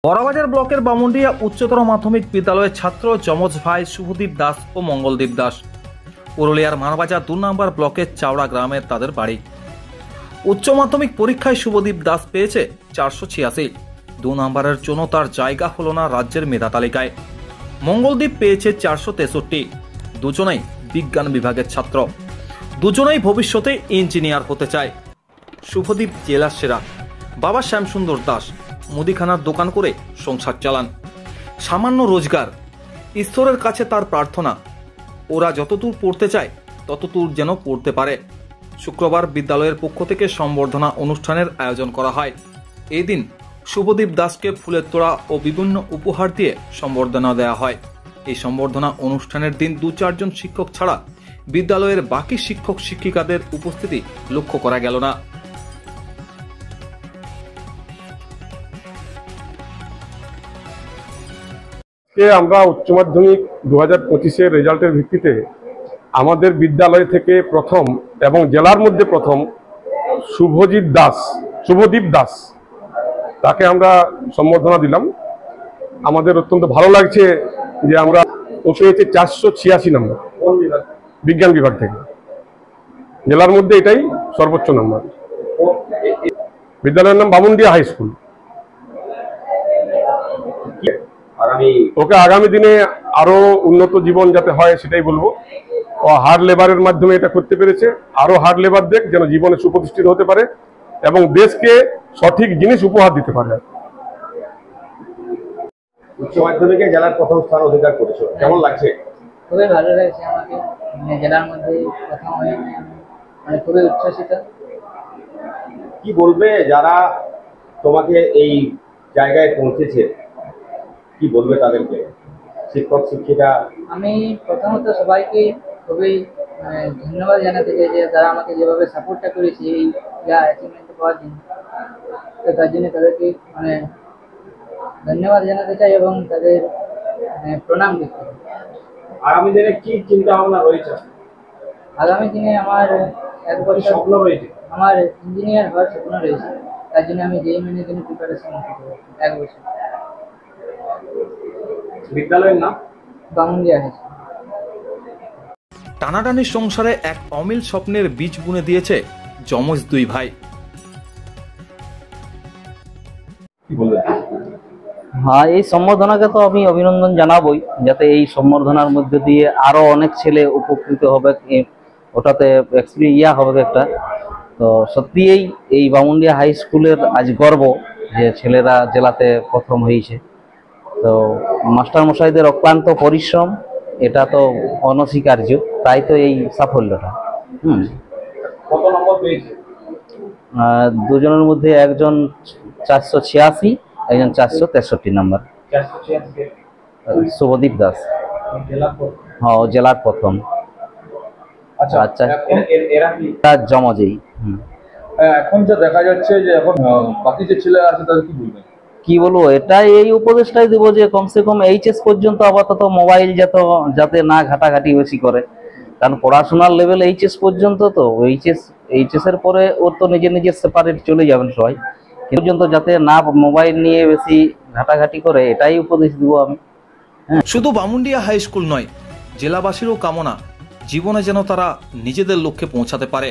বড়বাজার ব্লকের বামুন্ডিয়া উচ্চতর মাধ্যমিক বিদ্যালয়ের ছাত্র যমজ ভাই শুভদীপ দাস ও মঙ্গলদীপ দাস। পুরুলিয়ার মানবাজার 2 নম্বর ব্লকের চাওড়া গ্রামের তাদের বাড়ি। উচ্চ মাধ্যমিক পরীক্ষায় শুভদীপ দাস পেয়েছে 486। 2 নম্বরের জন্য তার জায়গা হলো না রাজ্যের মেধা তালিকায়। মঙ্গলদীপ পেয়েছে 463। দুজনেই বিজ্ঞান বিভাগের ছাত্র। দুজনেই ভবিষ্যতে ইঞ্জিনিয়ার হতে চায়। শুভদীপ জেলার সেরা। বাবা শ্যামসুন্দর দাস মুদিখানার দোকান করে সংসার চালান। সামান্য রোজগার। ঈশ্বরের কাছে তার প্রার্থনা, ওরা যতদূর পড়তে চায় ততদূর যেন পড়তে পারে। শুক্রবার বিদ্যালয়ের পক্ষ থেকে সম্বর্ধনা অনুষ্ঠানের আয়োজন করা হয়। এই দিন শুভদীপ দাসকে ফুলের তোড়া ও বিভিন্ন উপহার দিয়ে সম্বর্ধনা দেওয়া হয়। এই সম্বর্ধনা অনুষ্ঠানের দিন 2-4 জন শিক্ষক ছাড়া বিদ্যালয়ের বাকি শিক্ষক শিক্ষিকাদের উপস্থিতি লক্ষ্য করা গেল না। আমরা উচ্চ মাধ্যমিক 2025-এর রেজাল্টের ভিত্তিতে আমাদের বিদ্যালয় থেকে প্রথম এবং জেলার মধ্যে প্রথম শুভদীপ দাস তাকে আমরা সম্বর্ধনা দিলাম। আমাদের অত্যন্ত ভালো লাগছে যে আমরা ও পেয়েছে 486 নম্বর বিজ্ঞান বিভাগ থেকে। জেলার মধ্যে এটাই সর্বোচ্চ নম্বর। বিদ্যালয়ের নাম বামুন্ডিয়া হাই স্কুল। ওকে আগামী দিনে আরো উন্নত জীবন যাতে হয় সেটাই বলবো। ও হার্ড লেবারের মাধ্যমে এটা করতে পেরেছে, আরো হার্ড লেবার দেখ যেন জীবনে সুপ্রতিষ্ঠিত হতে পারে এবং দেশকে সঠিক জিনিস উপহার দিতে পারে। উচ্চ মাধ্যমিকে জেলার প্রথম স্থান অধিকার করেছো, কেমন লাগছে? খুবই ভালো লাগছে আমাকে, জেলার মধ্যে প্রথম হয়ে আমি খুবই উচ্ছ্বসিত। কি বলবে যারা তোমাকে এই জায়গায় পৌঁছেছে, কি বলবে তাদেরকে, শিক্ষক শিক্ষিকা? আমি প্রথমত সবাইকে খুবই ধন্যবাদ জানাতে চাই যে তারা আমাকে যেভাবে সাপোর্টটা করেছে এই অ্যাচিভমেন্ট পাওয়ার জন্য। তো তার জন্য তাদেরকে ধন্যবাদ জানাতে চাই এবং তাদের প্রণাম দিতে। আগামী দিনে কি চিন্তা ভাবনা রয়েছে? আগামী দিনে আমার এক বছর স্বপ্ন রয়েছে, আমার ইঞ্জিনিয়ার হওয়ার স্বপ্ন রয়েছে। তার জন্য আমি JEE মেনের জন্য প্রিপারেশন নিতে পারছি। এক বছর। বিদ্যালয়ের নাম বামুন্ডিয়া হাই স্কুল। টানাটানি সংসারে এক অমিল স্বপ্নের বীজ বুনে দিয়েছে যমজ 2 ভাই। হ্যাঁ, এই সম্বর্ধনাকে তো আমি অভিনন্দন জানাবই, যাতে এই সম্বর্ধনার মধ্যে দিয়ে আরো অনেক ছেলে উপকৃত হবে, ওটাতে এক্সপিরিয়েন্স হবে একটা। তো সত্যি এই বামুন্ডিয়া হাই স্কুলের আজ গর্ব যে ছেলেরা জেলাতে প্রথম হয়েছে। তো মাস্টার মশাইদের অক্লান্ত পরিশ্রম, এটা তো অনস্বীকার্য, তাই তো এই সাফল্যটা। কত নম্বর পেয়েছে? দুজনের মধ্যে একজন 486, একজন 463 নম্বর। শুভদীপ দাস হ্যাঁ, জেলার প্রথম। আচ্ছা, জমজেই। এখন যা দেখা যাচ্ছে যে এখন বাকি যে ছেলে আছে তাদের কি বলবেন? কি বলবো, এটা এই উপদেশটাই দেবো যে কমসে কম HS পর্যন্ত আপাতত মোবাইল যাতে না ঘাটাঘাটি বেশি করে, কারণ পড়াশোনার লেভেল HS পর্যন্ত। তো HS এর পরে ওর তো নিজে সেপারেট চলে যাবেন সবাই, পর্যন্ত যাতে না মোবাইল নিয়ে বেশি ঘাটাঘাটি করে, এটাই উপদেশ দিব আমি। শুধু বামুন্ডিয়া হাই স্কুল নয়, জেলাবাসীরও কামনা জীবনে যেন তারা নিজেদের লক্ষ্যে পৌঁছাতে পারে।